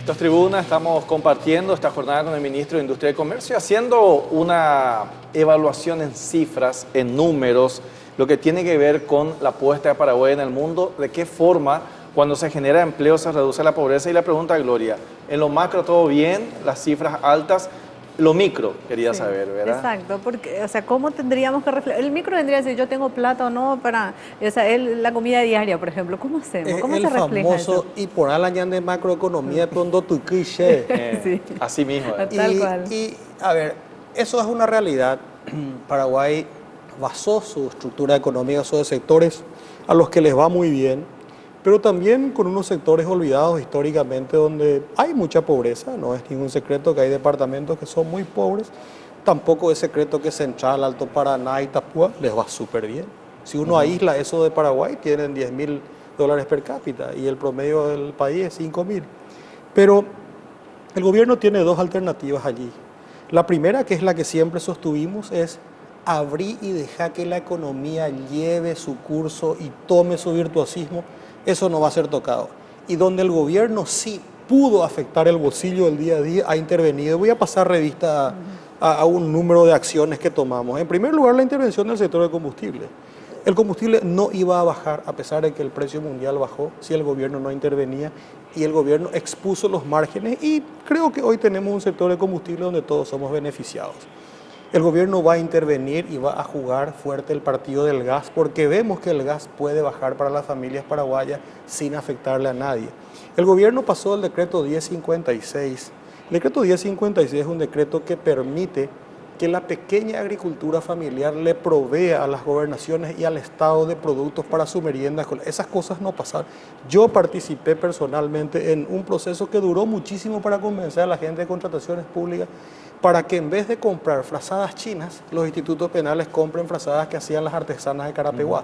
Estos tribunas estamos compartiendo esta jornada con el ministro de Industria y Comercio, haciendo una evaluación en cifras, en números, lo que tiene que ver con la apuesta de Paraguay en el mundo, de qué forma cuando se genera empleo se reduce la pobreza. Y la pregunta, Gloria, en lo macro todo bien, las cifras altas, lo micro quería saber, ¿verdad? Exacto, porque, o sea, ¿cómo tendríamos que reflejar? El micro vendría a decir, yo tengo plata o no para, o sea, la comida diaria, por ejemplo, ¿cómo hacemos? ¿Cómo se refleja eso? El famoso, y por la de macroeconomía, cuando tu cliché. Sí. Así mismo. Tal cual. A ver, eso es una realidad. Paraguay basó su estructura económica sobre sectores a los que les va muy bien, pero también con unos sectores olvidados históricamente donde hay mucha pobreza. No es ningún secreto que hay departamentos que son muy pobres. Tampoco es secreto que Central, Alto Paraná y Itapúa les va súper bien. Si uno aísla eso de Paraguay, tienen $10.000 per cápita y el promedio del país es 5.000. Pero el gobierno tiene dos alternativas allí. La primera, que es la que siempre sostuvimos, es abrir y dejar que la economía lleve su curso y tome su virtuosismo. Eso no va a ser tocado. Y donde el gobierno sí pudo afectar el bolsillo del día a día, ha intervenido. Voy a pasar revista a un número de acciones que tomamos. En primer lugar, la intervención del sector de combustible. El combustible no iba a bajar a pesar de que el precio mundial bajó si el gobierno no intervenía, y el gobierno expuso los márgenes, y creo que hoy tenemos un sector de combustible donde todos somos beneficiados. El gobierno va a intervenir y va a jugar fuerte el partido del gas, porque vemos que el gas puede bajar para las familias paraguayas sin afectarle a nadie. El gobierno pasó el decreto 1056. El decreto 1056 es un decreto que permite que la pequeña agricultura familiar le provea a las gobernaciones y al Estado de productos para su merienda. Esas cosas no pasaron. Yo participé personalmente en un proceso que duró muchísimo para convencer a la gente de contrataciones públicas para que en vez de comprar frazadas chinas, los institutos penales compren frazadas que hacían las artesanas de Carapeguá.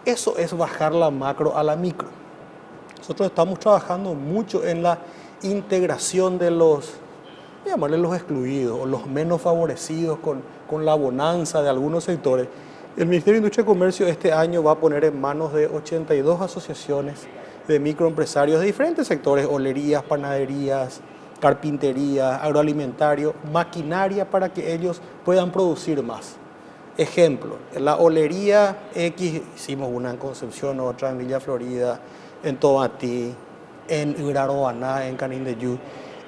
Eso es bajar la macro a la micro. Nosotros estamos trabajando mucho en la integración de los, llamarle los excluidos o los menos favorecidos con la bonanza de algunos sectores. El Ministerio de Industria y Comercio este año va a poner en manos de 82 asociaciones de microempresarios de diferentes sectores, olerías, panaderías, carpintería, agroalimentario, maquinaria para que ellos puedan producir más. Ejemplo, la olería X, hicimos una en Concepción, otra en Villa Florida, en Tomatí, en Iraroaná, en Canindeyú.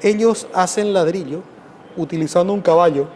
Ellos hacen ladrillo utilizando un caballo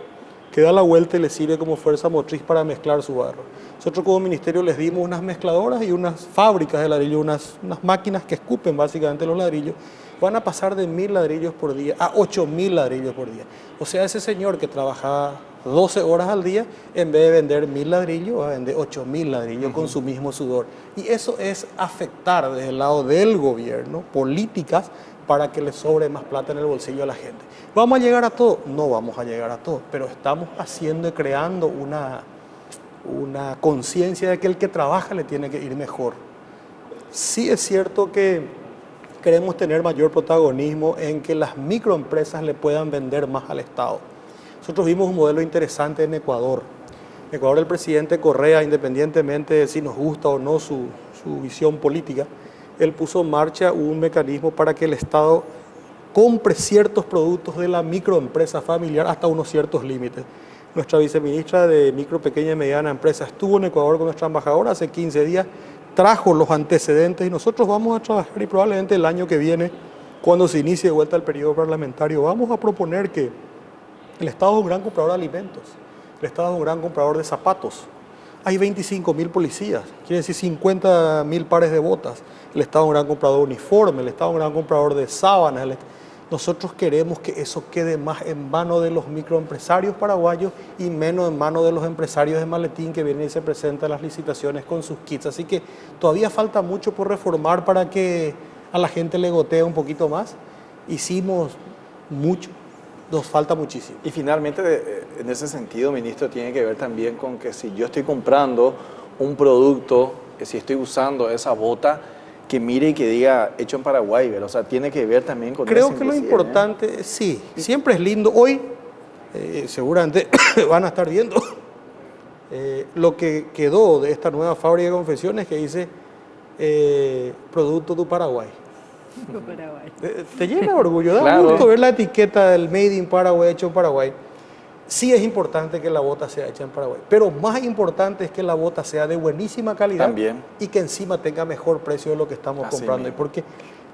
que da la vuelta y les sirve como fuerza motriz para mezclar su barro. Nosotros como ministerio les dimos unas mezcladoras y unas fábricas de ladrillo, unas máquinas que escupen básicamente los ladrillos. Van a pasar de 1.000 ladrillos por día a 8.000 ladrillos por día. O sea, ese señor que trabajaba 12 horas al día, en vez de vender 1.000 ladrillos, va a vender 8.000 ladrillos con su mismo sudor. Y eso es afectar desde el lado del gobierno políticas para que le sobre más plata en el bolsillo a la gente. ¿Vamos a llegar a todo? No vamos a llegar a todo, pero estamos haciendo y creando una conciencia de que el que trabaja le tiene que ir mejor. Sí es cierto que queremos tener mayor protagonismo en que las microempresas le puedan vender más al Estado. Nosotros vimos un modelo interesante en Ecuador. En Ecuador el presidente Correa, independientemente de si nos gusta o no su visión política, él puso en marcha un mecanismo para que el Estado compre ciertos productos de la microempresa familiar hasta unos ciertos límites. Nuestra viceministra de Micro, Pequeña y Mediana Empresa estuvo en Ecuador con nuestra embajadora hace 15 días, trajo los antecedentes y nosotros vamos a trabajar, y probablemente el año que viene, cuando se inicie de vuelta el periodo parlamentario, vamos a proponer que el Estado es un gran comprador de alimentos, el Estado es un gran comprador de zapatos. Hay 25.000 policías, quiere decir 50.000 pares de botas. El Estado es un gran comprador de uniformes, el Estado es un gran comprador de sábanas. Nosotros queremos que eso quede más en manos de los microempresarios paraguayos y menos en manos de los empresarios de maletín que vienen y se presentan a las licitaciones con sus kits. Así que todavía falta mucho por reformar para que a la gente le gotee un poquito más. Hicimos mucho, nos falta muchísimo. Y finalmente, en ese sentido, ministro, tiene que ver también con que si yo estoy comprando un producto, si estoy usando esa bota, que mire y que diga hecho en Paraguay, ¿verdad? O sea, tiene que ver también con Creo que lo importante, sí, siempre es lindo. Hoy, seguramente van a estar viendo lo que quedó de esta nueva fábrica de confecciones que dice Producto do Paraguay. Paraguay. Te llena de orgullo, da Claro. gusto ver la etiqueta del Made in Paraguay, hecho en Paraguay. Sí es importante que la bota sea hecha en Paraguay, pero más importante es que la bota sea de buenísima calidad También. y que encima tenga mejor precio de lo que estamos Así comprando. mismo. Porque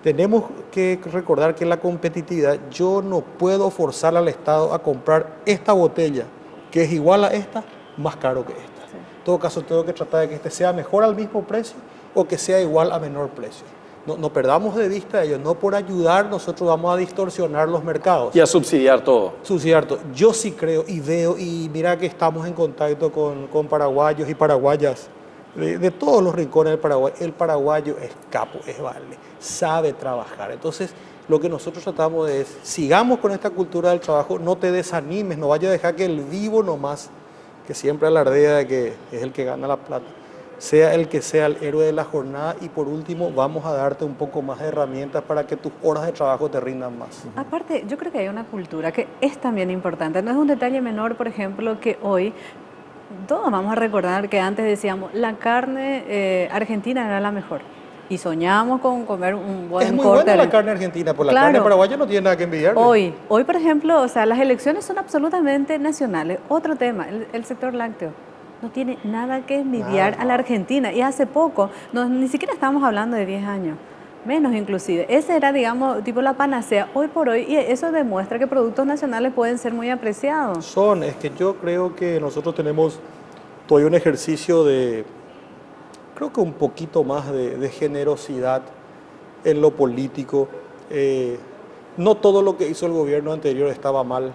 tenemos que recordar que la competitividad, yo no puedo forzar al Estado a comprar esta botella, que es igual a esta, más caro que esta. Sí. En todo caso, tengo que tratar de que este sea mejor al mismo precio o que sea igual a menor precio. No perdamos de vista ello, no por ayudar nosotros vamos a distorsionar los mercados. Y a subsidiar todo. Cierto, yo sí creo y veo, y mira que estamos en contacto con paraguayos y paraguayas de todos los rincones del Paraguay. El paraguayo es capo, es vale, sabe trabajar. Entonces, lo que nosotros tratamos de es, sigamos con esta cultura del trabajo, no te desanimes, no vaya a dejar que el vivo nomás, que siempre alardea de que es el que gana la plata, sea el que sea el héroe de la jornada. Y por último, vamos a darte un poco más de herramientas para que tus horas de trabajo te rindan más. Aparte, yo creo que hay una cultura que es también importante. No es un detalle menor, por ejemplo, que hoy todos vamos a recordar que antes decíamos la carne argentina era la mejor. Y soñábamos con comer un buen Es muy corte. buena la carne argentina, pero la Claro. carne paraguaya no tiene nada que envidiarle. Hoy, por ejemplo, o sea, las elecciones son absolutamente nacionales. Otro tema, el sector lácteo. No tiene nada que envidiar Nada. a la Argentina. Y hace poco, ni siquiera estábamos hablando de 10 años, menos inclusive. Ese era, digamos, tipo la panacea hoy por hoy, y eso demuestra que productos nacionales pueden ser muy apreciados. Es que yo creo que nosotros tenemos todavía un ejercicio de, creo que un poquito más de generosidad en lo político. No todo lo que hizo el gobierno anterior estaba mal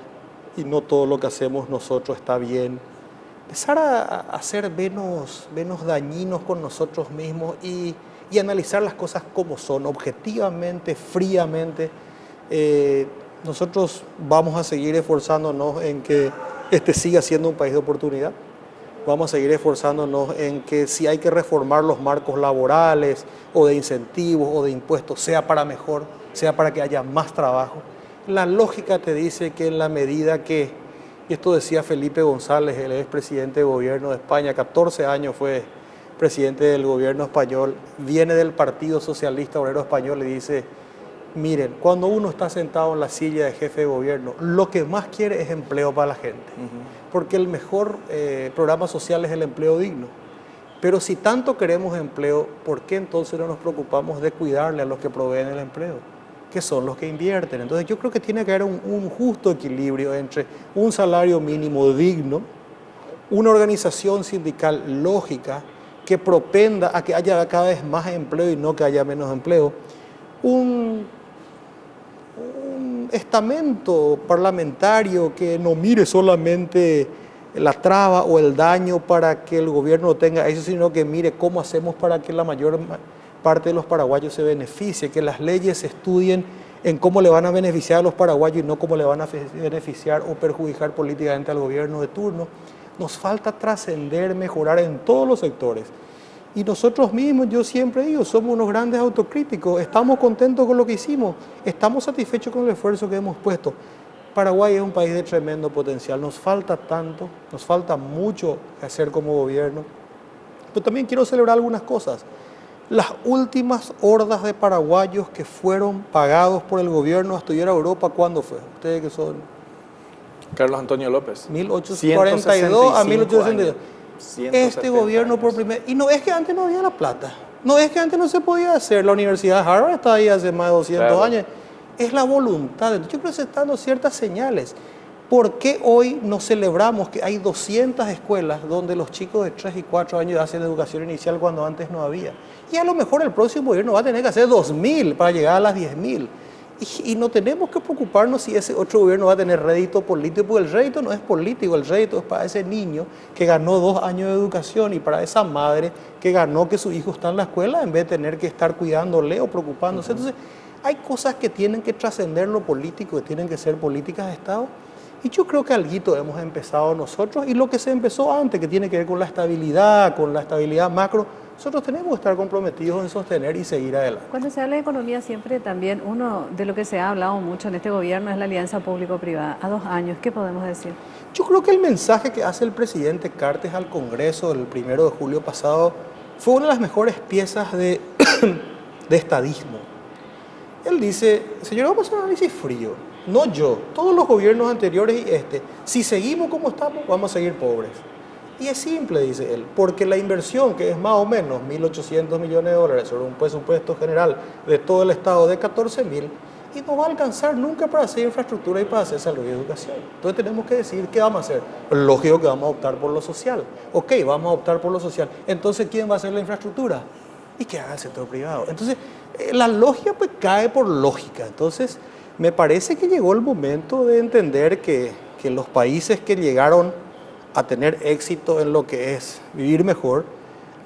y no todo lo que hacemos nosotros está bien. Empezar a ser menos dañinos con nosotros mismos y analizar las cosas como son, objetivamente, fríamente. Nosotros vamos a seguir esforzándonos en que este siga siendo un país de oportunidad. Vamos a seguir esforzándonos en que si hay que reformar los marcos laborales o de incentivos o de impuestos, sea para mejor, sea para que haya más trabajo. La lógica te dice que en la medida que, y esto decía Felipe González, el expresidente de gobierno de España, 14 años fue presidente del gobierno español, viene del Partido Socialista Obrero Español y dice, miren, cuando uno está sentado en la silla de jefe de gobierno, lo que más quiere es empleo para la gente, porque el mejor programa social es el empleo digno. Pero si tanto queremos empleo, ¿por qué entonces no nos preocupamos de cuidarle a los que proveen el empleo, que son los que invierten? Entonces yo creo que tiene que haber un justo equilibrio entre un salario mínimo digno, una organización sindical lógica que propenda a que haya cada vez más empleo y no que haya menos empleo, un estamento parlamentario que no mire solamente la traba o el daño para que el gobierno tenga eso, sino que mire cómo hacemos para que la mayor parte de los paraguayos se beneficie, que las leyes se estudien en cómo le van a beneficiar a los paraguayos y no cómo le van a beneficiar o perjudicar políticamente al gobierno de turno. Nos falta trascender, mejorar en todos los sectores. Y nosotros mismos, yo siempre digo, somos unos grandes autocríticos, estamos contentos con lo que hicimos, estamos satisfechos con el esfuerzo que hemos puesto. Paraguay es un país de tremendo potencial, nos falta tanto, nos falta mucho que hacer como gobierno. Pero también quiero celebrar algunas cosas. Las últimas hordas de paraguayos que fueron pagados por el gobierno a estudiar a Europa, ¿cuándo fue? Ustedes que son Carlos Antonio López. 1842 a 1862. 170 Este gobierno años. por primera... Y no es que antes no había la plata, no es que antes no se podía hacer. La Universidad de Harvard está ahí hace más de 200 Claro. años. Es la voluntad. Entonces, yo creo que se están dando ciertas señales. ¿Por qué hoy no celebramos que hay 200 escuelas donde los chicos de 3 y 4 años hacen educación inicial cuando antes no había? Y a lo mejor el próximo gobierno va a tener que hacer 2.000 para llegar a las 10.000. Y no tenemos que preocuparnos si ese otro gobierno va a tener rédito político, porque el rédito no es político, el rédito es para ese niño que ganó 2 años de educación y para esa madre que ganó que su hijo está en la escuela en vez de tener que estar cuidándole o preocupándose. Entonces, hay cosas que tienen que trascender lo político, que tienen que ser políticas de Estado. Y yo creo que alguito hemos empezado nosotros y lo que se empezó antes, que tiene que ver con la estabilidad macro, nosotros tenemos que estar comprometidos en sostener y seguir adelante. Cuando se habla de economía siempre también uno de lo que se ha hablado mucho en este gobierno es la alianza público-privada. A 2 años, ¿qué podemos decir? Yo creo que el mensaje que hace el presidente Cartes al Congreso el 1 de julio pasado fue una de las mejores piezas de estadismo. Él dice, señor, vamos a hacer un análisis frío. No yo, todos los gobiernos anteriores y este. Si seguimos como estamos, vamos a seguir pobres. Y es simple, dice él, porque la inversión, que es más o menos 1.800 millones de dólares sobre un presupuesto general de todo el Estado de 14.000, y no va a alcanzar nunca para hacer infraestructura y para hacer salud y educación. Entonces tenemos que decir, ¿qué vamos a hacer? Lógico que vamos a optar por lo social. Ok, vamos a optar por lo social. Entonces, ¿quién va a hacer la infraestructura? Y que haga el sector privado. Entonces, la lógica pues cae por lógica. Entonces, me parece que llegó el momento de entender que los países que llegaron a tener éxito en lo que es vivir mejor,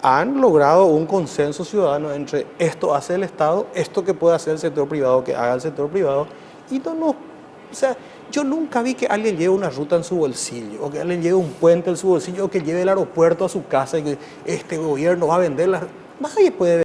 han logrado un consenso ciudadano entre esto hace el Estado, esto que puede hacer el sector privado, que haga el sector privado, y o sea, yo nunca vi que alguien lleve una ruta en su bolsillo, o que alguien lleve un puente en su bolsillo, o que lleve el aeropuerto a su casa, y que este gobierno va a vender las... Nadie puede